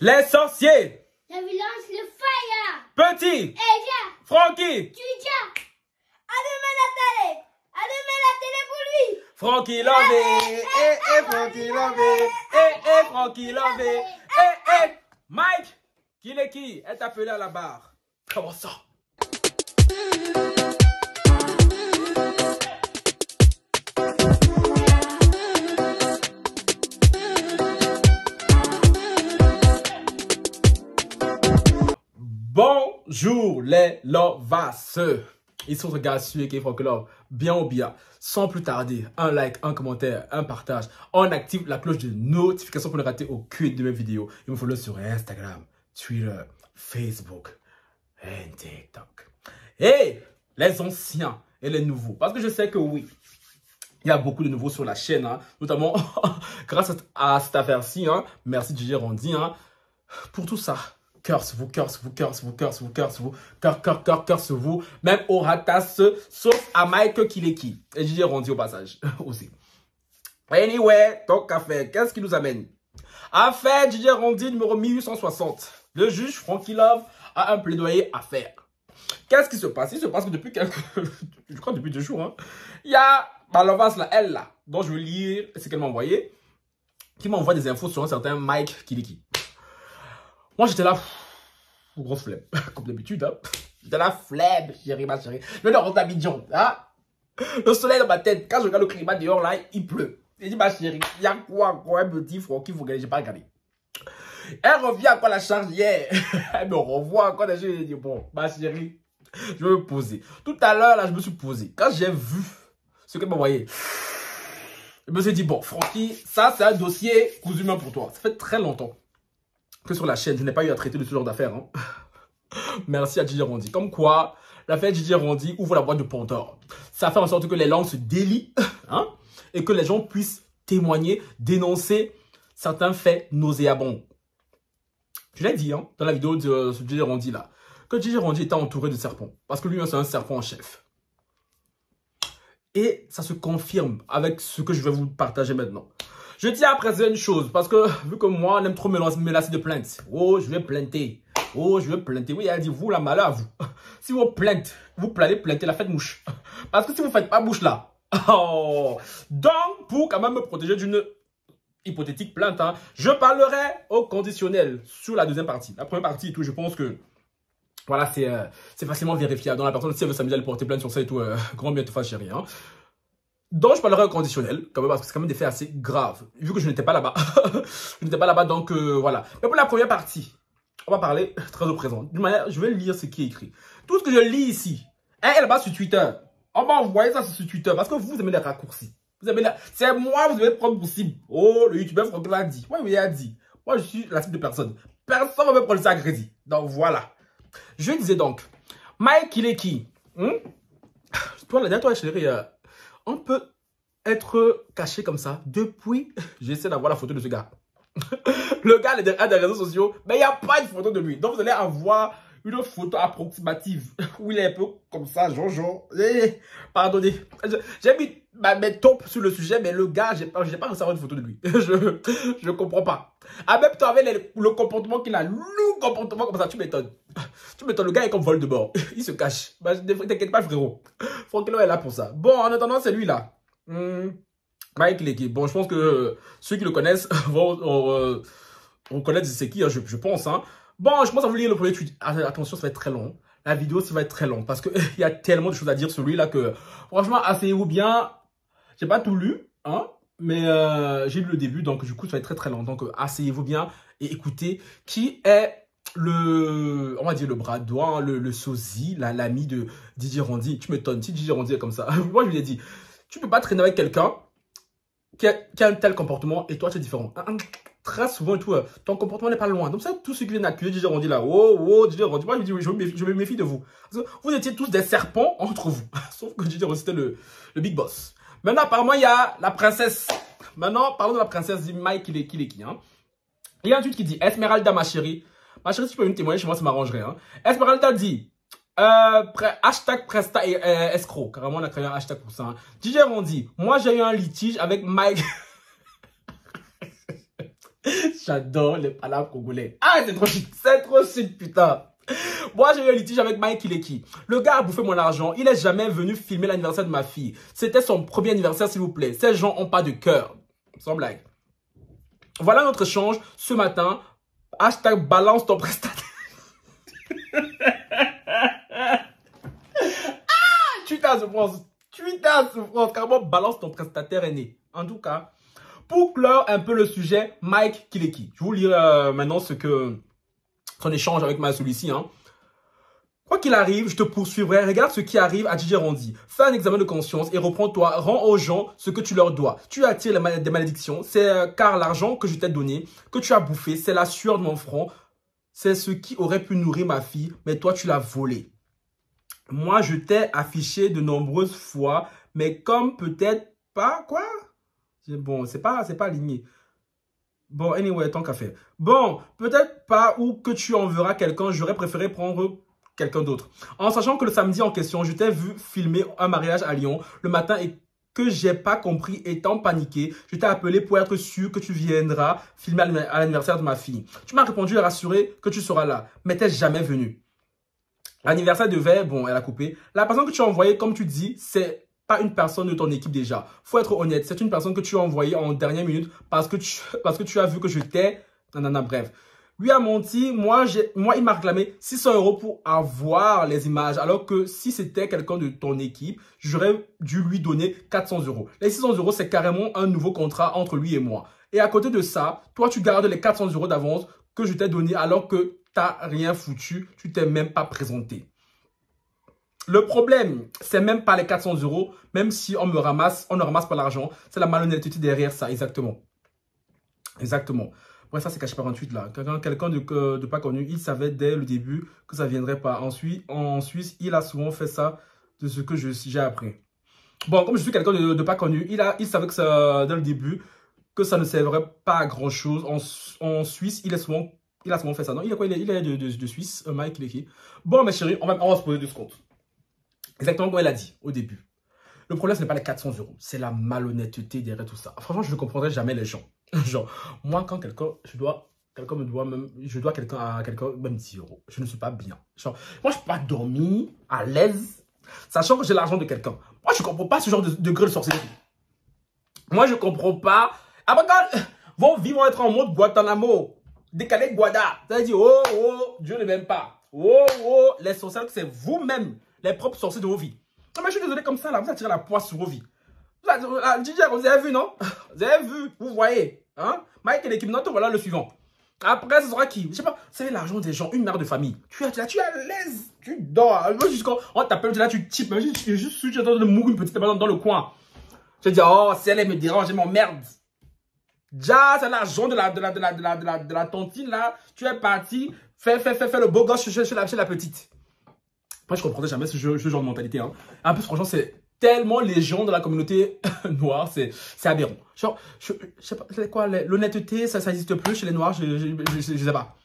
Les sorciers. La violence, le fire. Petit. Ella. Francky. Tuja. Allumez la télé. Allumez la télé pour lui. Francky Lové. Francky Lové. Francky Lové. Mike. Qui est appelé à la barre. Comment ça? Bonjour les lovas. Ils sont regardés sur qui Francky Love. Bien ou bien, sans plus tarder, un like, un commentaire, un partage. On active la cloche de notification pour ne rater aucune de mes vidéos. Il me follow sur Instagram, Twitter, Facebook et TikTok. Et les anciens et les nouveaux. Parce que je sais que oui, il y a beaucoup de nouveaux sur la chaîne, hein, notamment grâce à cette affaire-ci. Hein. Merci DJ Randy pour tout ça. Cœur sur vous, cœur sur vous, cœur sur vous, cœur sur vous, cœur sur vous, cœur sur vous. Même au ratas, sauf à Mike Kileki. Et DJ Randy au passage aussi. Anyway, donc affaire, qu'est-ce qui nous amène? Affaire DJ Randy numéro 1860. Le juge Francky Love a un plaidoyer à faire. Qu'est-ce qui se passe? Il se passe que depuis je crois depuis 2 jours, hein, il y a ma loveuse là, elle là, dont je vais lire ce qu'elle m'a envoyé, qui m'envoie des infos sur un certain Mike Kileki. Moi, j'étais là, grosse flemme, comme d'habitude. Hein. J'étais là, flemme, chérie, ma chérie. Le nord d'Abidjan, hein. Le soleil dans ma tête. Quand je regarde le climat dehors, là, il pleut. Il dit, ma chérie, il y a quoi, un petit Francky, vous regardez, j'ai pas regardé. Elle revient encore la charge hier. Elle me renvoie encore des choses. Je dis, bon, ma chérie, je vais me poser. Tout à l'heure, là, je me suis posé. Quand j'ai vu ce qu'elle m'a envoyé, je me suis dit, bon, Francky, ça, c'est un dossier cousu main pour toi. Ça fait très longtemps que sur la chaîne, je n'ai pas eu à traiter de ce genre d'affaires. Hein. Merci à DJ Randy. Comme quoi, l'affaire DJ Randy ouvre la boîte de Pandore. Ça fait en sorte que les langues se délient hein, et que les gens puissent témoigner, dénoncer certains faits nauséabonds. Je l'ai dit hein, dans la vidéo de DJ Randy là, que DJ Randy était entouré de serpents. Parce que lui, c'est un serpent en chef. Et ça se confirme avec ce que je vais vous partager maintenant. Je tiens à préciser une chose, parce que vu que moi, on aime trop me lasser de plaintes. Oh, je vais plainter. Oh, je vais plainter. Oui, elle dit, vous, la malheur à vous. Si vous plaintez, vous planez, plaintez, la faites mouche. Parce que si vous ne faites pas mouche là. Oh. Donc, pour quand même me protéger d'une hypothétique plainte, hein, je parlerai au conditionnel sur la deuxième partie. La première partie et tout, je pense que voilà, c'est facilement vérifiable. Dans la personne, si elle veut s'amuser à aller porter plainte sur ça et tout, grand bien te fasse chérie. Hein. Donc, je parlerai au conditionnel, quand même, parce que c'est quand même des faits assez graves. Vu que je n'étais pas là-bas. Je n'étais pas là-bas, donc voilà. Mais pour la première partie, on va parler très au présent. D'une manière, je vais lire ce qui est écrit. Tout ce que je lis ici, est là-bas sur Twitter. On va envoyer ça sur Twitter, parce que vous aimez les raccourcis. Vous aimez c'est moi, vous devez prendre pour cible. Oh, le youtubeur Francky l'a dit. Oui, il a dit. Moi, je suis la cible de personne. Personne ne va me prendre ça à crédit. Donc, voilà. Je disais donc, Mike Kileki. Toi, la dernière chérie, on peut être caché comme ça depuis. J'essaie d'avoir la photo de ce gars. Le gars a des réseaux sociaux, mais il n'y a pas de photo de lui. Donc vous allez avoir une photo approximative où il est un peu comme ça, genre. Pardonnez. J'ai mis mes tops sur le sujet, mais le gars, j'ai pas réussi à avoir une photo de lui. Je comprends pas. En même temps, avec le comportement qu'il a, le comportement comme ça, tu m'étonnes. Tu m'étonnes, le gars est comme Voldemort. Il se cache. Bah, t'inquiète pas, frérot. Francky Love est là pour ça. Bon, en attendant, c'est lui là. Mike Kileki. Bon, je pense que ceux qui le connaissent vont reconnaître c'est qui, hein, je pense. Hein. Bon, je pense à vous lire le premier tweet. Attention, ça va être très long. La vidéo, ça va être très long parce qu'il y a tellement de choses à dire sur lui là que franchement, asseyez-vous bien. J'ai pas tout lu, hein, mais j'ai lu le début, donc du coup, ça va être très très long. Donc, asseyez-vous bien et écoutez qui est on va dire le bras droit, le sosie, l'ami de DJ Randy. Tu m'étonnes, si DJ Randy est comme ça. Moi, je lui ai dit, tu peux pas traîner avec quelqu'un qui a un tel comportement et toi, tu es différent. Très souvent, tout, ton comportement n'est pas loin. Donc, ça, tous ceux qui viennent accuser DJ Randy là, oh, DJ Randy, moi, je me méfie de vous. Parce que vous étiez tous des serpents entre vous. Sauf que DJ Randy, c'était le big boss. Maintenant, apparemment, il y a la princesse. Maintenant, parlons de la princesse Mike Kileki. Hein. Il y a un tweet qui dit, Esmeralda, ma chérie. Ma chérie, si tu peux me témoigner chez moi, ça m'arrangerait. Hein. Esmeralda dit, hashtag Presta et escroc. Carrément, on a créé un hashtag pour ça. Hein. DJ Randy, moi, j'ai eu un litige avec Mike. J'adore les palabres congolais. Ah, c'est trop chic. C'est trop chic, putain. Moi, j'ai eu un litige avec Mike Kileki. Le gars a bouffé mon argent. Il n'est jamais venu filmer l'anniversaire de ma fille. C'était son premier anniversaire, s'il vous plaît. Ces gens ont pas de cœur. Sans blague. Voilà notre échange ce matin. Hashtag balance ton prestataire. Tu t'as souffrance. Carrément, balance ton prestataire aîné. En tout cas, pour clore un peu le sujet, Mike Kileki. Je vais vous lire maintenant son échange avec celui-ci. Hein. Quoi qu'il arrive, je te poursuivrai. Regarde ce qui arrive à DJ Randy. Fais un examen de conscience et reprends-toi. Rends aux gens ce que tu leur dois. Tu attires des malédictions. C'est car l'argent que je t'ai donné, que tu as bouffé, c'est la sueur de mon front. C'est ce qui aurait pu nourrir ma fille, mais toi, tu l'as volé. Moi, je t'ai affiché de nombreuses fois, mais comme peut-être pas... Quoi? Bon, c'est pas aligné. Bon, anyway, tant qu'à faire. Bon, peut-être pas ou que tu enverras quelqu'un, j'aurais préféré prendre quelqu'un d'autre. En sachant que le samedi en question, je t'ai vu filmer un mariage à Lyon le matin et que j'ai pas compris, étant paniqué, je t'ai appelé pour être sûr que tu viendras filmer à l'anniversaire de ma fille. Tu m'as répondu et rassuré que tu seras là, mais t'es jamais venu. L'anniversaire devait, bon, elle a coupé. La personne que tu as envoyée, comme tu dis, c'est pas une personne de ton équipe déjà. Faut être honnête, c'est une personne que tu as envoyée en dernière minute parce que tu as vu que je t'ai... Bref. Lui a menti, moi il m'a réclamé 600 € pour avoir les images, alors que si c'était quelqu'un de ton équipe, j'aurais dû lui donner 400 €. Les 600 €, c'est carrément un nouveau contrat entre lui et moi. Et à côté de ça, toi, tu gardes les 400 € d'avance que je t'ai donné alors que t'as rien foutu, tu t'es même pas présenté. Le problème, c'est même pas les 400 €, même si on ne ramasse pas l'argent, c'est la malhonnêteté derrière ça, exactement. Exactement. Ouais, ça c'est caché par un tweet là. Quelqu'un de pas connu, il savait dès le début que ça viendrait pas. Ensuite, en Suisse, il a souvent fait ça de ce que j'ai appris. Bon, comme je suis quelqu'un de pas connu, il savait que ça, dès le début, que ça ne servirait pas à grand chose. En Suisse, il a souvent fait ça. Non, il est quoi? Il est de Suisse, Mike Kileki. Bon, mes chéris, on va se poser 2 secondes. Exactement comme elle a dit au début. Le problème, ce n'est pas les 400 €. C'est la malhonnêteté derrière tout ça. Franchement, je ne comprendrai jamais les gens. Genre, moi, quand je dois quelqu'un à quelqu'un, même 10 €. Je ne suis pas bien. Genre, moi, je ne peux pas dormir à l'aise, sachant que j'ai l'argent de quelqu'un. Moi, je ne comprends pas ce genre de degré de sorcellerie. Moi, je ne comprends pas. Après, quand vos vies vont être en mode Guantanamo, décalé Guada, ça veut dire, oh, Dieu ne m'aime pas. Oh, les sorcières, c'est vous-même, les propres sorciers de vos vies. Non, mais je suis désolé comme ça, là, vous attirez la poisse sur vos vies. DJ, vous avez vu, non? Vous avez vu, vous voyez. Hein? Mike et l'équipe, non, voilà le suivant. Après, ce sera qui? Je sais pas, c'est l'argent des gens, une mère de famille. Tu es à l'aise, tu dors. On t'appelle, là, tu types, je suis en train de mourir une petite dans le coin. Je dis, oh, si elle me dérange, elle m'emmerde. Déjà, c'est l'argent de la tontine, là. Tu es parti, fais le beau gosse chez la petite. Moi, je comprendrais jamais ce genre de mentalité. Hein. En plus, franchement, c'est tellement les gens de la communauté noire, c'est aberrant. Genre, je sais pas, c'est quoi, l'honnêteté, ça n'existe plus chez les noirs, je sais pas.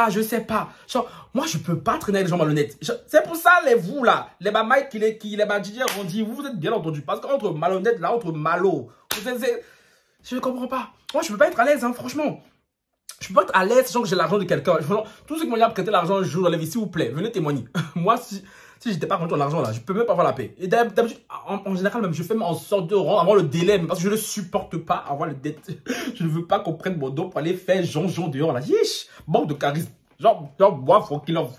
Je sais pas. Genre, moi, je peux pas traîner avec les gens malhonnêtes. C'est pour ça, vous, là, les Mike Kileki, les DJ Randy, vous êtes bien entendus. Parce qu'entre malhonnêtes, là, entre malo, je ne comprends pas. Moi, je peux pas être à l'aise, hein, franchement. Je peux pas être à l'aise sachant que j'ai l'argent de quelqu'un. Tous ceux qui m'ont dit à prêter l'argent un jour dans la vie, s'il vous plaît, venez témoigner. Moi, si j'étais pas content de l'argent là, je peux même pas avoir la paix. Et d'habitude, en général, même, je fais en sorte de avoir le délai, parce que je ne supporte pas avoir le dette. Je ne veux pas qu'on prenne mon dos pour aller faire Jean dehors là. Yish, manque de charisme. Genre, moi, Francky Love.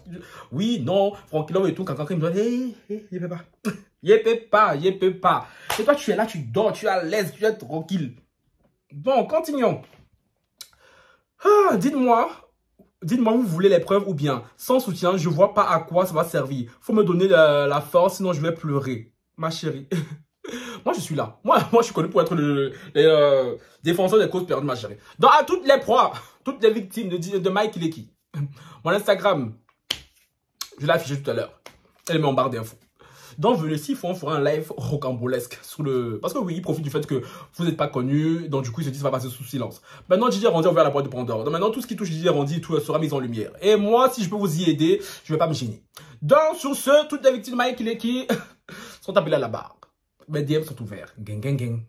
Oui, non, Francky Love et tout, quand quelqu'un me dit, il peut pas. Il peut pas. Et toi, tu es là, tu dors, tu es à l'aise, tu es tranquille. Bon, continuons. Dites-moi, vous voulez les preuves ou bien, sans soutien, je vois pas à quoi ça va servir. Faut me donner la force, sinon je vais pleurer. Ma chérie. Moi, je suis là. Moi, je suis connu pour être le défenseur des causes perdues, ma chérie. Donc, à toutes les proies, toutes les victimes de Mike Kileki, mon Instagram, je l'ai affiché tout à l'heure. Elle met en barre d'infos. Donc, venez ici, on fera un live rocambolesque sur le... Parce que oui, il profite du fait que vous n'êtes pas connu, donc du coup, il se dit ça va passer sous silence. Maintenant, DJ Randy a ouvert la boîte de Pandore. Donc maintenant, tout ce qui touche DJ Randy, tout sera mis en lumière. Et moi, si je peux vous y aider, je ne vais pas me gêner. Donc, sur ce, toutes les victimes de Mike Kileki sont appelées à la barre. Mes DM sont ouverts. Gang, gang, gang.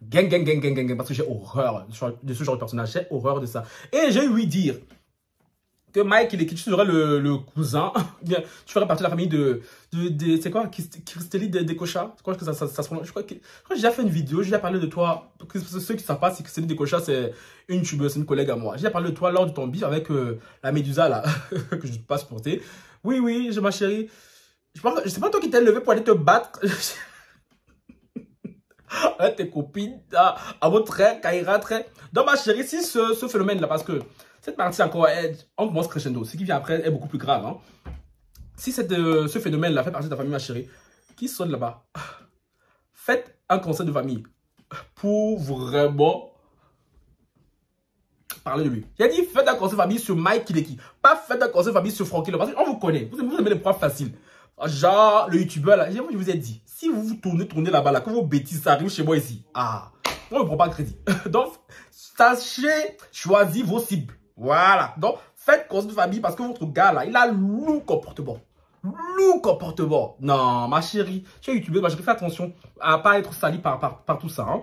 Gang, gang, gang, gang, gang, gang, parce que j'ai horreur de ce genre de personnage. J'ai horreur de ça. Et j'ai ouï dire que Mike, tu serais le cousin, bien, tu ferais partie de la famille c'est quoi, Christélie Descocha. Je crois que ça se prononce. Je crois que j'ai déjà fait une vidéo, j'ai déjà parlé de toi. Ceux qui ne savent pas, c'est Christélie Descocha, c'est une youtubeuse, c'est une collègue à moi. J'ai déjà parlé de toi lors de ton bif avec la Médusa, là, que je ne peux pas supporter. Oui, oui, ma chérie. Je sais pas toi qui t'es levé pour aller te battre. Avec tes copines, à votre trait, Kaira trait. Donc, ma chérie, si ce phénomène-là, parce que cette partie encore, on commence crescendo. Ce qui vient après est beaucoup plus grave. Hein. Si ce phénomène-là fait partie de ta famille, ma chérie, qui sonne là-bas, faites un conseil de famille pour vraiment parler de lui. J'ai dit, faites un conseil de famille sur Mike Kileki. Pas faites un conseil de famille sur Francky. Parce qu'on vous connaît. Vous aimez les profs faciles. Genre, le youtubeur là, je vous ai dit, si vous vous tournez là-bas, là, que vos bêtises arrivent chez moi ici, on ne prend pas de crédit. Donc, sachez choisir vos cibles. Voilà. Donc, faites conseil de famille parce que votre gars là, il a lourd comportement. Lourd comportement. Non, ma chérie, tu es youtubeur, ma chérie, fais attention à ne pas être sali par tout ça. Hein.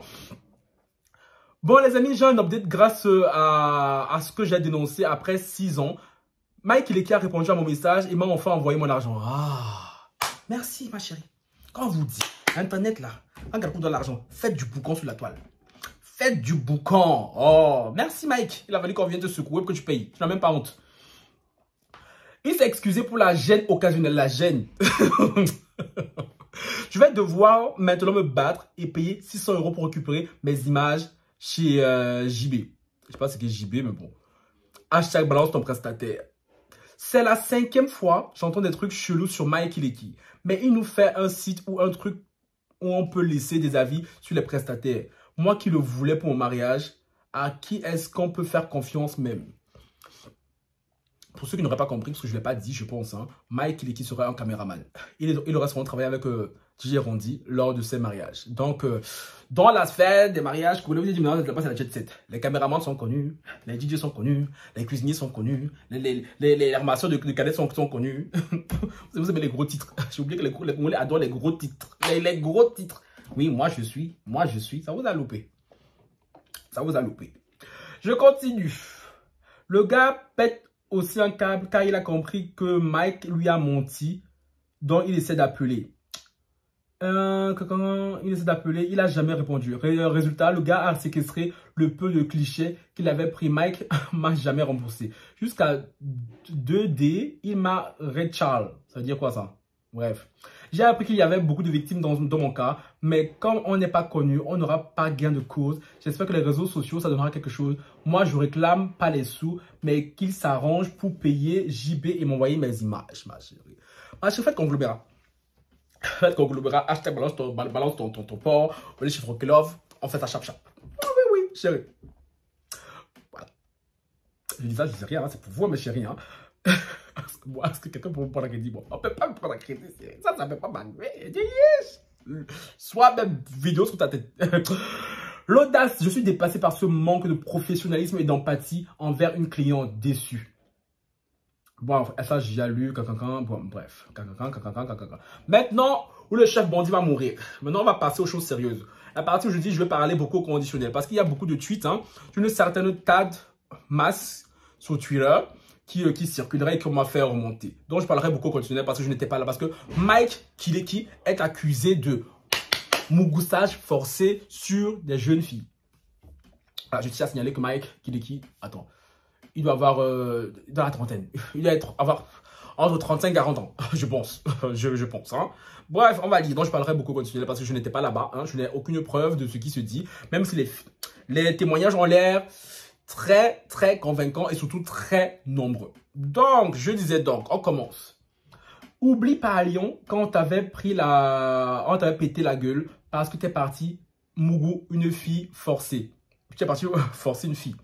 Bon, les amis, j'ai un update grâce à ce que j'ai dénoncé après 6 ans. Mike Kileki a répondu à mon message et m'a enfin envoyé mon argent. Merci ma chérie. Quand on vous dit, Internet là, un gars pour de l'argent, faites du boucan sur la toile. Faites du boucan. Oh, merci Mike. Il a fallu qu'on vienne te secouer pour que tu payes. Tu n'as même pas honte. Il s'est excusé pour la gêne occasionnelle, la gêne. Je vais devoir maintenant me battre et payer 600 € pour récupérer mes images chez JB. Je sais pas ce qu'est JB, mais bon. Hashtag balance ton prestataire. C'est la 5e fois que j'entends des trucs chelous sur Mike Kileki. Mais il nous fait un site ou un truc où on peut laisser des avis sur les prestataires. Moi qui le voulais pour mon mariage, à qui est-ce qu'on peut faire confiance même? Pour ceux qui n'auraient pas compris, parce que je ne l'ai pas dit, je pense, hein, Mike Kileki serait un caméraman. Il aurait souvent travaillé avec DJ Rondi lors de ses mariages. Donc, dans la sphère des mariages, vous voulez dire, c'est la jet set. Les caméramans sont connus, les DJ sont connus, les cuisiniers sont connus, les armateurs de cadettes sont connus. Vous aimez les gros titres. J'ai oublié que les Congolais adorent les gros titres. Les gros titres. Oui, moi je suis. Ça vous a loupé. Ça vous a loupé. Je continue. Le gars pète aussi un câble car il a compris que Mike lui a menti, donc il essaie d'appeler. Il n'a jamais répondu. Résultat, le gars a séquestré le peu de clichés qu'il avait pris. Mike m'a jamais remboursé. Jusqu'à 2D, il m'a Charles. Ça veut dire quoi ça? Bref. J'ai appris qu'il y avait beaucoup de victimes dans mon cas, mais comme on n'est pas connu, on n'aura pas gain de cause. J'espère que les réseaux sociaux, ça donnera quelque chose. Moi, je réclame pas les sous, mais qu'ils s'arrangent pour payer JB et m'envoyer mes images, ma chérie. Ma chérie, faites conglomérat. Faites conglomérat, hashtag balance ton port, on est chez Francky Love, on fait ça chap. Oui, chérie. Voilà. Je dis ça, je dis rien, hein, c'est pour vous, mes chéris. Hein. Est-ce que quelqu'un peut me prendre un crédit? Bon, on ne peut pas me prendre un crédit. Ça ne peut pas m'arriver. Yes. Soit même vidéo sur ta tête. L'audace, je suis dépassé par ce manque de professionnalisme et d'empathie envers une cliente déçue. Bon, ça, j'ai lu. Bon, bref. Maintenant, où le chef bandit va mourir. Maintenant, on va passer aux choses sérieuses. La partie où je dis, je vais parler beaucoup au conditionnel. Parce qu'il y a beaucoup de tweets, hein, d'une certaine Tad Mass sur Twitter qui circulerait et qu'on m'a fait remonter. Donc, je parlerai beaucoup au conditionnel parce que je n'étais pas là. Parce que Mike Kileki est accusé de mougoussage forcé sur des jeunes filles. Alors, je tiens à signaler que Mike Kileki, attends, il doit avoir dans la trentaine. Il doit avoir entre 35 et 40 ans, je pense. je pense. Hein. Bref, on va dire. Donc, je parlerai beaucoup au conditionnel parce que je n'étais pas là-bas. Hein. Je n'ai aucune preuve de ce qui se dit. Même si les témoignages ont l'air très, très convaincants et surtout très nombreux. Donc, je disais donc, on commence. Oublie pas à Lyon quand on t'avait pété la gueule parce que tu es parti mougou une fille forcée. Tu es parti forcer une fille.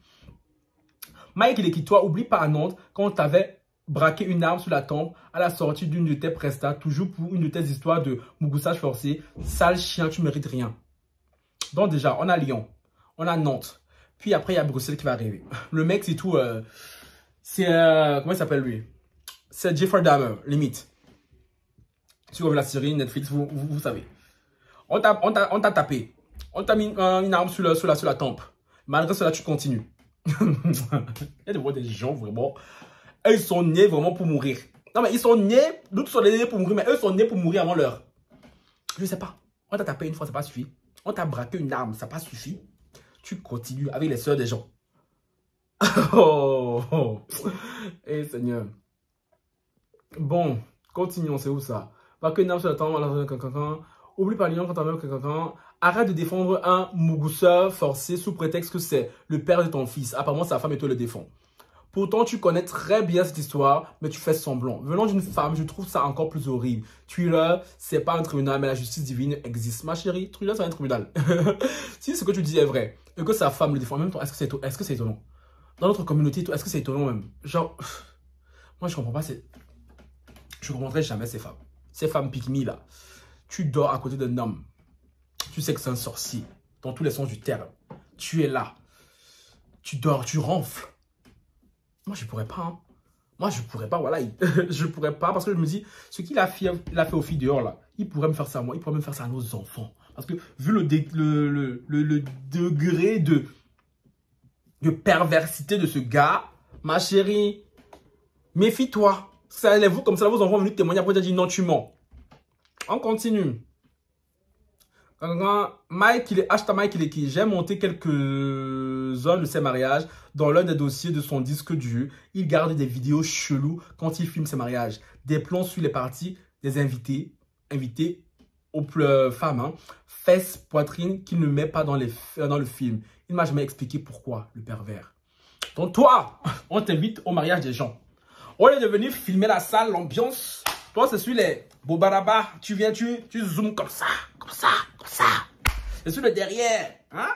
Mike Kileki, toi, oublie pas à Nantes quand on t'avait braqué une arme sur la tempe à la sortie d'une de tes prestats, toujours pour une de tes histoires de mougoussage forcé. Sale chien, tu mérites rien. Donc déjà, on a Lyon, on a Nantes. Puis après, il y a Bruxelles qui va arriver. Le mec, c'est tout. C'est. Comment il s'appelle lui? C'est Jeffrey Dahmer, limite. Si vous avez la série Netflix, vous savez. On t'a tapé. On t'a mis une arme sur la tempe. Malgré cela, tu continues. Il y a des gens vraiment, eux, ils sont nés vraiment pour mourir. Non, mais ils sont nés, d'autres sont nés pour mourir, mais eux sont nés pour mourir avant l'heure. Je sais pas. On t'a tapé une fois, ça n'a pas suffi. On t'a braqué une arme, ça n'a pas suffi. Tu continues avec les sœurs des gens. Oh, oh. Eh, Seigneur. Bon, continuons, c'est où ça? Braquer une arme sur la tempe, oublie pas l'union quand t'as même quelqu'un. Arrête de défendre un Mugusa forcé sous prétexte que c'est le père de ton fils. Apparemment, sa femme et toi le défend. Pourtant, tu connais très bien cette histoire, mais tu fais semblant. Venant d'une femme, je trouve ça encore plus horrible. Thriller, c'est pas un tribunal, mais la justice divine existe. Ma chérie, Thriller, c'est un tribunal. Si ce que tu dis est vrai, et que sa femme le défend en même temps, est-ce que c'est étonnant? Dans notre communauté, est-ce que c'est étonnant même? Genre, moi, je comprends pas. Je comprendrai jamais ces femmes. Ces femmes pique-me, là. Tu dors à côté d'un homme. Tu sais que c'est un sorcier, dans tous les sens du terme. Tu es là. Tu dors, tu ronfles. Moi, je pourrais pas. Hein. Moi, je pourrais pas, voilà. Je pourrais pas, parce que je me dis, ce qu'il a fait aux filles dehors, là, il pourrait me faire ça à moi, il pourrait me faire ça à nos enfants. Parce que, vu le degré de perversité de ce gars, ma chérie, méfie-toi. Ça allait vous comme ça, vos enfants vont venir témoigner, après tu as dit non, tu mens. On continue. Mike, il est qui? J'ai monté quelques-uns de ses mariages dans l'un des dossiers de son disque dur. Il garde des vidéos cheloues quand il filme ses mariages. Des plans sur les parties des invités aux femmes, hein, fesses, poitrine qu'il ne met pas dans le film. Il ne m'a jamais expliqué pourquoi, le pervers. Donc toi, on t'invite au mariage des gens. Au lieu de venir filmer la salle, l'ambiance, toi c'est sur les bobarabas, tu viens, tu zoomes comme ça. C'est sur le derrière, hein?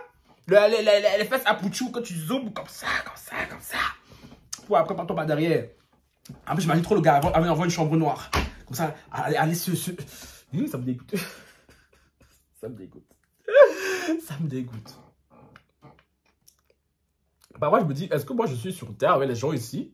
Les fesses à pouchou que tu zoomes comme ça. Pour après, pas tomber derrière. En plus, j'imagine trop le gars avant d'envoyer une chambre noire. Comme ça, aller sur... Ça me dégoûte. Ça me dégoûte. Bah moi, je me dis, est-ce que moi, je suis sur Terre avec les gens ici?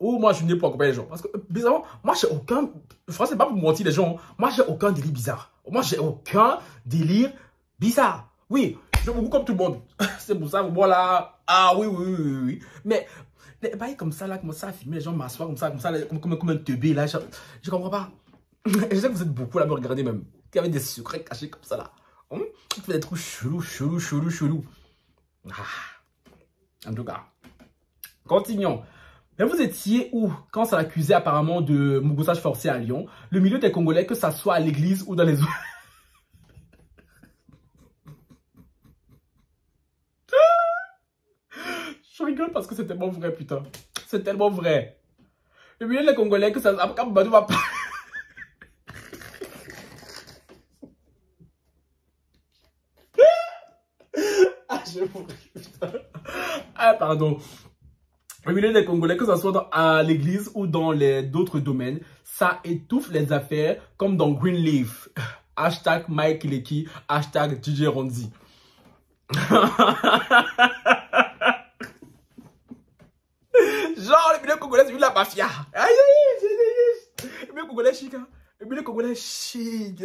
Ou moi, je suis venu pour accompagner les gens? Parce que, bizarrement, moi, j'ai aucun... Franchement, c'est pas pour mentir les gens. Moi, j'ai aucun délire bizarre. Moi, j'ai aucun délire bizarre. Oui, je me goûte comme tout le monde. C'est pour ça, moi, là... Ah, oui. Mais, les bails comme ça, là, comme ça, filmer les gens m'asseoir comme ça, là, comme un teubé, là, je comprends pas. Je sais que vous êtes beaucoup là, me regarder même. Qui avait des secrets cachés comme ça, là. Qui fait des trucs chelous. En tout cas, continuons. Mais vous étiez où quand ça l'accusait apparemment de mougossage forcé à Lyon? Le milieu des Congolais, que ça soit à l'église ou dans les autres. Je rigole parce que c'est tellement vrai, putain. C'est tellement vrai. Le milieu des Congolais, que ça... Ah, je vous putain. Ah, pardon. Le milieu des Congolais, que ce soit à l'église ou dans d'autres domaines, ça étouffe les affaires comme dans Greenleaf. Hashtag Mike Leki, hashtag DJ Ronzi. Genre, le milieu congolais, c'est de la mafia. Le milieu congolais chic, hein. Le milieu congolais chic.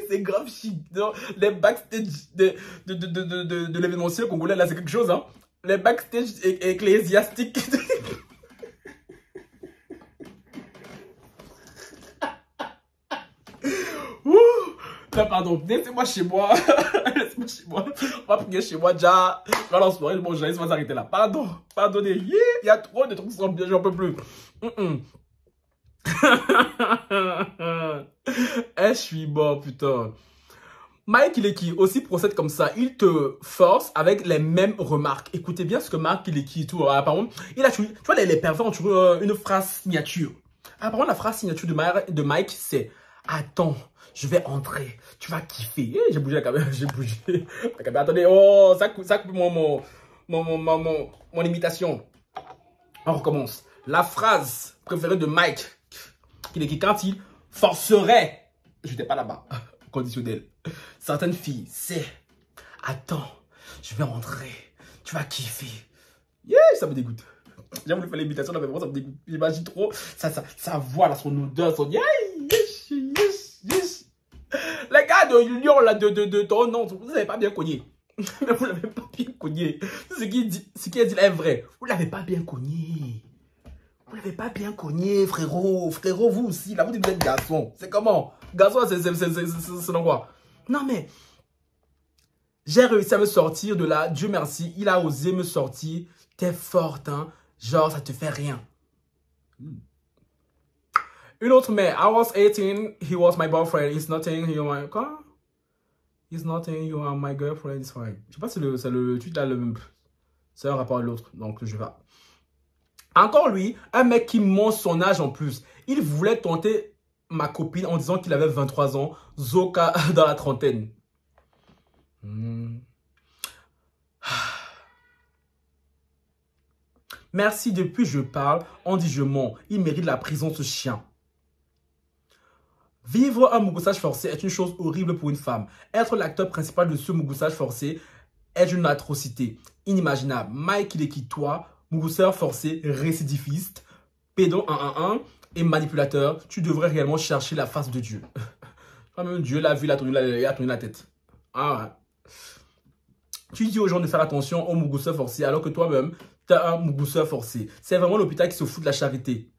C'est grave chic. Les backstage de l'événementiel congolais, là, c'est quelque chose, hein. Les backstage ecclésiastiques. Non, pardon, laissez-moi chez moi. Laissez-moi chez moi. On va prier chez moi déjà. Dans la soirée, bon, j'allais s'arrêter là. Pardonnez. Il y a trop de trucs qui sont bien, j'en peux plus. Je suis mort, putain. Mike Ileki aussi procède comme ça. Il te force avec les mêmes remarques. Écoutez bien ce que Mike Ileki tout. Apparemment, il a tu vois, les pervers ont toujours une phrase signature. Apparemment, la phrase signature de Mike, c'est « Attends, je vais entrer. Tu vas kiffer. » J'ai bougé la caméra. J'ai bougé la caméra. Attendez, oh, ça coupe mon imitation. On recommence. La phrase préférée de Mike Ileki, quand il forcerait, je n'étais pas là-bas, conditionnel. Certaines filles, c'est « Attends, je vais rentrer, tu vas kiffer. » Yeah, ça me dégoûte. J'ai voulu faire l'imitation, mais vraiment ça me dégoûte. J'imagine trop sa voix, là, son odeur, son... Yeah, yes. Les gars, de lion là, de ton nom, vous n'avez pas bien cogné. Mais vous l'avez pas bien cogné. Ce qu'il dit est vrai. Vous l'avez pas bien cogné. Vous l'avez pas bien cogné, frérot. Frérot, vous aussi, là, vous dites que vous êtes garçon. C'est comment? Garçon, c'est dans quoi? Non, mais j'ai réussi à me sortir de là. Dieu merci, il a osé me sortir. T'es forte, hein. Genre, ça te fait rien. Une autre, mais I was 18, he was my boyfriend. It's nothing, you are my... Quoi? It's nothing, you are my girlfriend, it's fine. Je sais pas si c'est le tweet là, c'est un rapport à l'autre, donc je vais. Encore lui, un mec qui montre son âge en plus. Il voulait tenter ma copine en disant qu'il avait 23 ans, Zoka dans la trentaine. Merci, depuis je parle, on dit je mens. Il mérite la prison, ce chien. Vivre un mougoussage forcé est une chose horrible pour une femme. Être l'acteur principal de ce mougoussage forcé est une atrocité inimaginable. Mike, il est qui toi? Mougousseur forcé, récidiviste, pédon 111 et manipulateur. Tu devrais réellement chercher la face de Dieu. Quand même Dieu l'a vu, il a tourné la tête. Ah ouais. Tu dis aux gens de faire attention aux mougousseurs forcés alors que toi-même, tu es un mougousseur forcé. C'est vraiment l'hôpital qui se fout de la charité.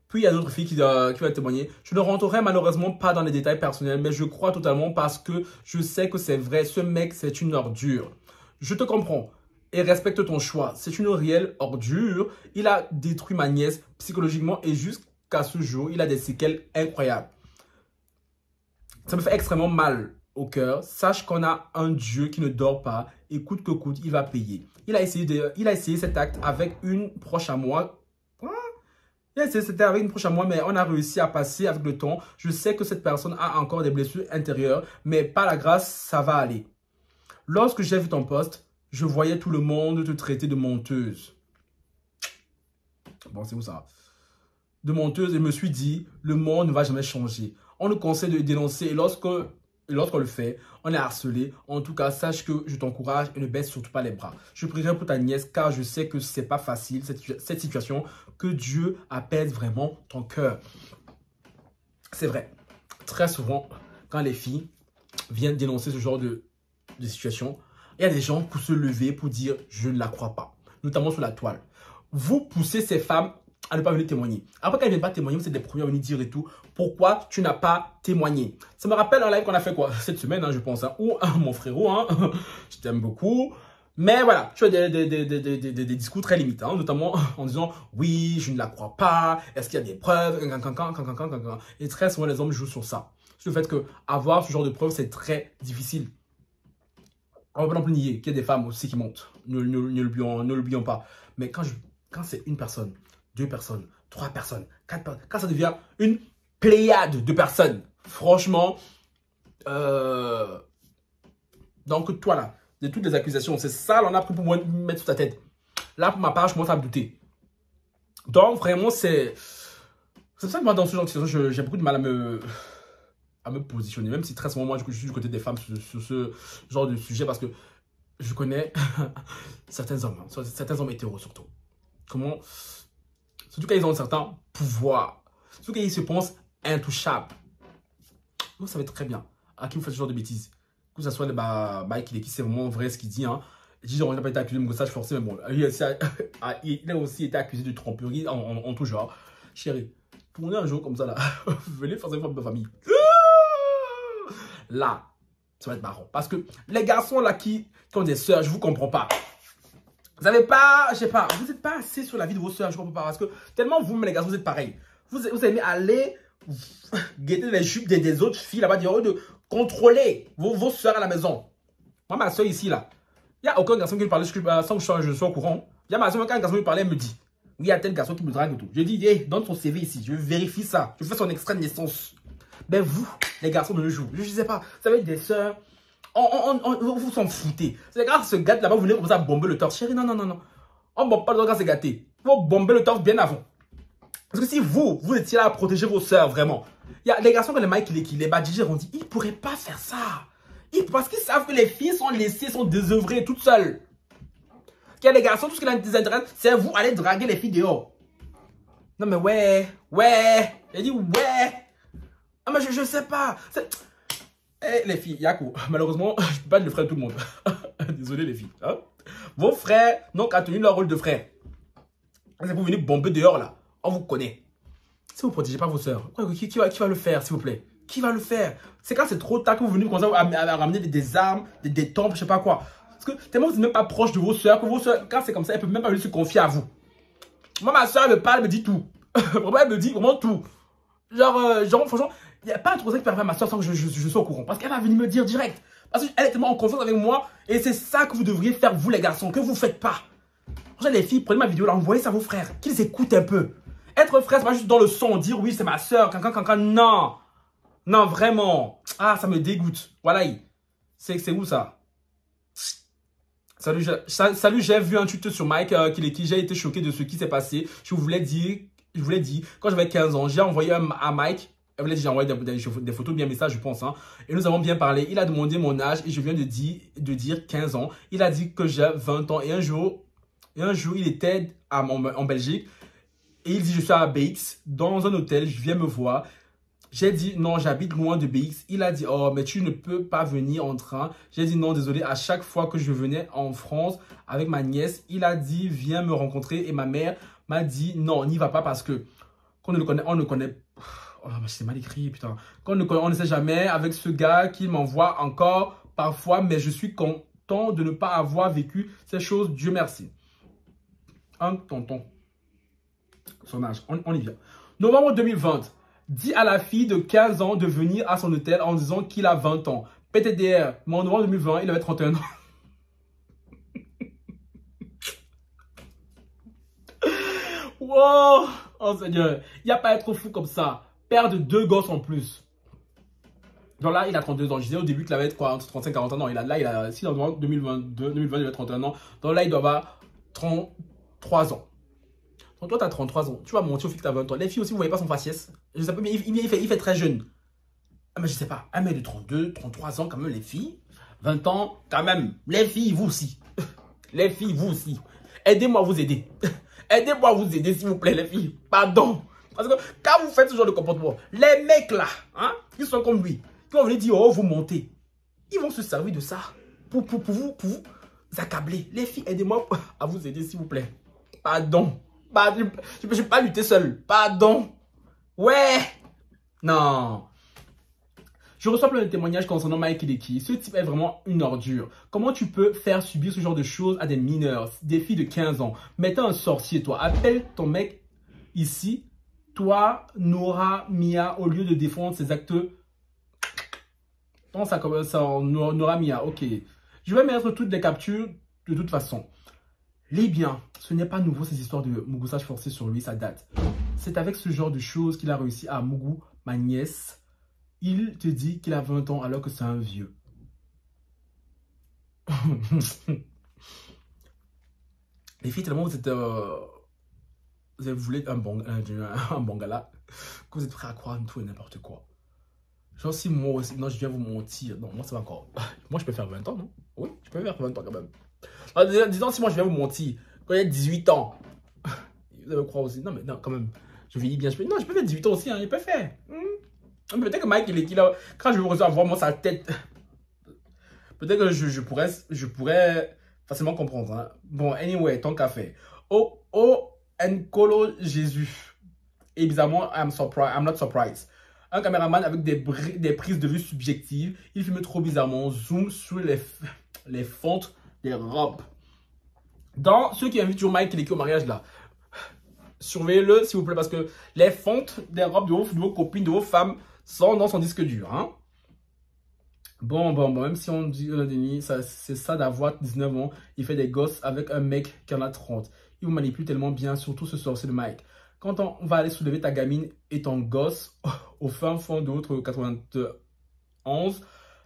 Puis il y a d'autres filles qui vont témoigner. Je ne rentrerai malheureusement pas dans les détails personnels, mais je crois totalement parce que je sais que c'est vrai. Ce mec, c'est une ordure. Je te comprends et respecte ton choix. C'est une réelle ordure. Il a détruit ma nièce psychologiquement et jusqu'à ce jour, il a des séquelles incroyables. Ça me fait extrêmement mal au cœur. Sache qu'on a un Dieu qui ne dort pas et coûte que coûte, il va payer. Il a essayé cet acte avec une proche à moi. C'était avec une proche à moi, mais on a réussi à passer avec le temps. Je sais que cette personne a encore des blessures intérieures, mais par la grâce, ça va aller. Lorsque j'ai vu ton post, je voyais tout le monde te traiter de menteuse. Bon, c'est où ça? De menteuse, et je me suis dit, le monde ne va jamais changer. On nous conseille de dénoncer, et lorsqu'on le fait, on est harcelé. En tout cas, sache que je t'encourage et ne baisse surtout pas les bras. Je prierai pour ta nièce car je sais que c'est pas facile cette situation. Que Dieu apaise vraiment ton cœur. C'est vrai. Très souvent, quand les filles viennent dénoncer ce genre de situation, il y a des gens pour se lever pour dire je ne la crois pas. Notamment sur la toile. Vous poussez ces femmes à ne pas venir témoigner. Après, quand elles ne viennent pas témoigner, vous êtes les premiers à venir dire et tout. Pourquoi tu n'as pas témoigné? Ça me rappelle un live qu'on a fait quoi cette semaine, hein, je pense. Hein, où mon frérot, hein, je t'aime beaucoup. Mais voilà, tu as des discours très limités, hein, notamment en disant oui, je ne la crois pas. Est-ce qu'il y a des preuves? Et très souvent, les hommes jouent sur ça. Sur le fait que avoir ce genre de preuves, c'est très difficile. On ne va pas non plus nier qu'il y a des femmes aussi qui montent. Ne l'oublions pas. Mais quand c'est une personne, 2 personnes, 3 personnes, 4 personnes, quand ça devient une pléiade de personnes, franchement, donc toi là, de toutes les accusations, c'est ça l'on a pris pour moi mettre sur ta tête. Là, pour ma part, je commence à me douter. Donc vraiment, c'est ça que moi, dans ce genre de situation, j'ai beaucoup de mal à me positionner, même si très souvent, moi, je suis du côté des femmes sur ce genre de sujet, parce que je connais certains hommes hétéros surtout. Surtout quand ils ont un certain pouvoir. Surtout quand ils se pensent intouchables. Vous savez très bien à qui vous faites ce genre de bêtises. Que ce soit le Mike, qui c'est vraiment vrai ce qu'il dit. Hein. Il dit on n'a pas été accusé de moussage forcé, mais bon, il a aussi été accusé de tromperie en tout genre. Chérie, tournez un jour comme ça là. Venez faire une forme de famille. Là, ça va être marrant. Parce que les garçons là qui ont des sœurs, je vous comprends pas. Vous n'avez pas, je sais pas, vous n'êtes pas assez sur la vie de vos sœurs, je comprends pas. Parce que tellement vous, les garçons, vous êtes pareils. Vous aimez aller guetter les jupes des autres filles là-bas, dire de contrôler vos sœurs à la maison. Moi, ma soeur ici là, il n'y a aucun garçon qui me parlait sans que je sois au courant. Il y a ma soeur, quand un garçon me parlait, elle me dit oui, il y a tel garçon qui me drague et tout. Je dis, hey, donne son CV ici, je vérifie ça. Je fais son extrait de naissance. Ben vous, les garçons de nos jours, je ne sais pas, vous avez des sœurs. Vous s'en foutez. C'est grave, ce gâte là-bas, vous venez comme ça bomber le torse. Chérie, non. On ne bombe pas le torse quand c'est gâté. Il faut bomber le torse bien avant. Parce que si vous étiez là à protéger vos sœurs, vraiment. Il y a des garçons comme les Mike, les badgers ont dit, ils ne pourraient pas faire ça. Parce qu'ils savent que les filles sont laissées, sont désœuvrées toutes seules. Il y a des garçons, tout ce qui les intéresse, c'est vous aller draguer les filles dehors. Non mais ouais. J'ai dit ouais. Ah mais je sais pas. Eh les filles, Yako, malheureusement, je ne peux pas être le frère de tout le monde. Désolé les filles. Hein? Vos frères n'ont qu'à tenir leur rôle de frère. C'est pour venir bomber dehors là. On vous connaît. Si vous ne protégez pas vos soeurs, qui va le faire s'il vous plaît? Qui va le faire? C'est quand c'est trop tard que vous venez commencer à ramener des armes, des tombes, je sais pas quoi. Parce que tellement vous n'êtes même pas proche de vos soeurs, que vos soeurs, quand c'est comme ça, elles ne peuvent même pas venir se confier à vous. Moi, ma soeur, elle me parle, elle me dit tout. Vraiment, elle me dit vraiment tout. Genre franchement, il n'y a pas un truc qui peut arriver à ma soeur sans que je sois au courant. Parce qu'elle va venir me dire direct. Parce qu'elle est tellement en confiance avec moi. Et c'est ça que vous devriez faire, vous les garçons, que vous ne faites pas. Franchement, les filles, prenez ma vidéo, là, envoyez ça à vos frères. Qu'ils écoutent un peu. Être frère, c'est pas juste dans le son, dire oui, c'est ma soeur, cancan, non. Non, vraiment. Ah, ça me dégoûte. Voilà. C'est où ça? Salut, j'ai vu un tuto sur Mike qui j'ai été choqué de ce qui s'est passé. Je vous l'ai dit, quand j'avais 15 ans, j'ai envoyé à Mike, j'ai envoyé des photos, bien messages, je pense. Hein, et nous avons bien parlé. Il a demandé mon âge et je viens de dire 15 ans. Il a dit que j'ai 20 ans. Et un jour, il était en Belgique. Et il dit, je suis à BX, dans un hôtel, je viens me voir. J'ai dit, non, j'habite loin de BX. Il a dit, oh, mais tu ne peux pas venir en train. J'ai dit, non, désolé. À chaque fois que je venais en France avec ma nièce, il a dit, viens me rencontrer. Et ma mère m'a dit, non, n'y va pas parce que on ne connaît. Oh, c'est mal écrit, putain. On ne sait jamais avec ce gars qui m'envoie encore parfois, mais je suis content de ne pas avoir vécu ces choses. Dieu merci. Un tonton. Son âge, on y vient. Novembre 2020. Dit à la fille de 15 ans de venir à son hôtel en disant qu'il a 20 ans. PTDR, mais en novembre 2020, il avait 31 ans. Wow! Oh Seigneur, il n'y a pas à être fou comme ça. Père de 2 gosses en plus. Donc là, il a 32 ans. Je disais au début qu'il avait quoi, entre 35 et 40 ans. Non, si en 2020, il avait 31 ans. Donc là, il doit avoir 33 ans. Donc toi, tu as 33 ans. Tu vas mentir au filles que tu as 20 ans. Les filles aussi, vous ne voyez pas son faciès. Je sais pas, mais il fait très jeune. Ah, mais je sais pas. Un mec de 32, 33 ans, quand même, les filles. 20 ans, quand même. Les filles, vous aussi. Les filles, vous aussi. Aidez-moi à vous aider. Aidez-moi à vous aider, s'il vous plaît, les filles. Pardon. Parce que quand vous faites ce genre de comportement, les mecs là, hein, qui sont comme lui, qui vont venir dire, oh, vous montez. Ils vont se servir de ça pour vous accabler. Les filles, aidez-moi à vous aider, s'il vous plaît. Pardon. Je ne peux pas lutter seul. Pardon. Ouais. Non. Je reçois plein de témoignages concernant Mike Hideki. Ce type est vraiment une ordure. Comment tu peux faire subir ce genre de choses à des mineurs, des filles de 15 ans? Mettez un sorcier, toi. Appelle ton mec ici. Toi, Nora Mia, au lieu de défendre ses actes. Non, ça commence en Nora Mia. Ok. Je vais mettre toutes les captures de toute façon. Les biens, ce n'est pas nouveau ces histoires de mougoussage forcé sur lui, ça date. C'est avec ce genre de choses qu'il a réussi à mougou ma nièce. Il te dit qu'il a 20 ans alors que c'est un vieux. Les filles, tellement vous voulez un bon gars là, que vous êtes prêts à croire tout et n'importe quoi. Genre si moi aussi, non, je viens vous mentir. Non, moi ça va encore. Moi je peux faire 20 ans, non? Oui, je peux faire 20 ans quand même. Alors, disons si moi je viens vous mentir, quand il y a 18 ans, vous allez me croire aussi. Non, mais non, quand même, je vieillis bien. Non, je peux faire 18 ans aussi, hein, il peut faire. Peut-être que Mike, quand je vais recevoir moi sa tête, peut-être que je pourrais facilement comprendre. Hein. Bon, anyway, tant qu'à faire. Oh, Nkolo Jésus. Et bizarrement, I'm not surprised. Un caméraman avec des prises de vue subjectives, il filme trop bizarrement, zoom sur les fentes des robes. Dans ceux qui invitent toujours Mike Hideki au mariage là, surveillez-le s'il vous plaît parce que les fentes des robes de vos copines, de vos femmes sont dans son disque dur. Hein? Bon, même si on dit Denis, c'est ça d'avoir 19 ans, il fait des gosses avec un mec qui en a 30. Il vous manipule tellement bien, surtout ce sorcier de Mike. Quand on va aller soulever ta gamine et ton gosse au fin fond de l'autre 91,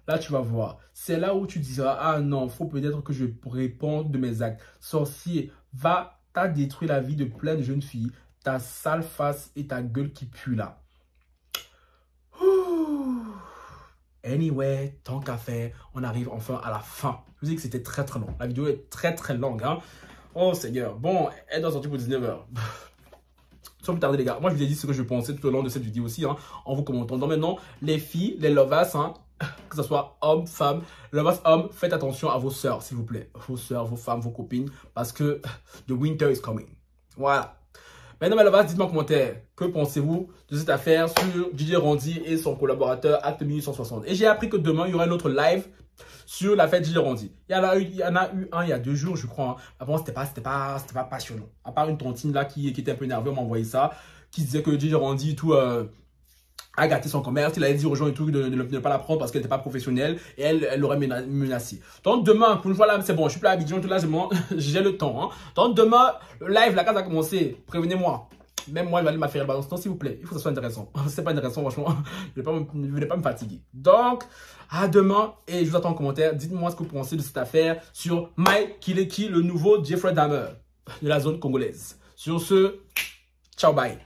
là tu vas voir. C'est là où tu diras, ah non, faut peut-être que je réponde de mes actes. Sorcier, t'as détruit la vie de plein de jeunes filles, ta sale face et ta gueule qui pue là. Anyway, tant qu'à faire, on arrive enfin à la fin. Je vous dis que c'était très long. La vidéo est très longue. Hein? Oh Seigneur. Bon, elle doit sortir pour 19h. Sans plus tarder les gars, moi je vous ai dit ce que je pensais tout au long de cette vidéo aussi, hein, en vous commentant. Donc maintenant, les filles, les lovas, hein, que ce soit homme, femme, le boss homme, faites attention à vos sœurs, s'il vous plaît. Vos sœurs, vos femmes, vos copines, parce que the winter is coming. Voilà. Maintenant, le boss, dites-moi en commentaire, que pensez-vous de cette affaire sur Didier Randi et son collaborateur Acte 1860. Et j'ai appris que demain, il y aura un autre live sur la fête Didier Randi. Il y en a eu un il y a 2 jours, je crois. Hein. Avant, c'était pas passionnant. À part une tontine là qui était un peu énervée, on m'a envoyé ça, qui disait que Didier Randi et tout a gâté son commerce. Il avait dit aux gens et tout de ne pas la prendre parce qu'elle n'était pas professionnelle et elle l'aurait menacé. Donc demain, pour une fois là, c'est bon, je suis plus à Abidjan, tout là, j'ai le temps. Hein. Donc demain, le live, la case a commencé. Prévenez-moi. Même moi, je vais aller m'affaire le balance. Donc s'il vous plaît, il faut que ça soit intéressant. C'est pas intéressant, franchement. Je ne vais pas me fatiguer. Donc, à demain et je vous attends en commentaire. Dites-moi ce que vous pensez de cette affaire sur Mike Kileki, le nouveau Jeffrey Dahmer de la zone congolaise. Sur ce, ciao, bye.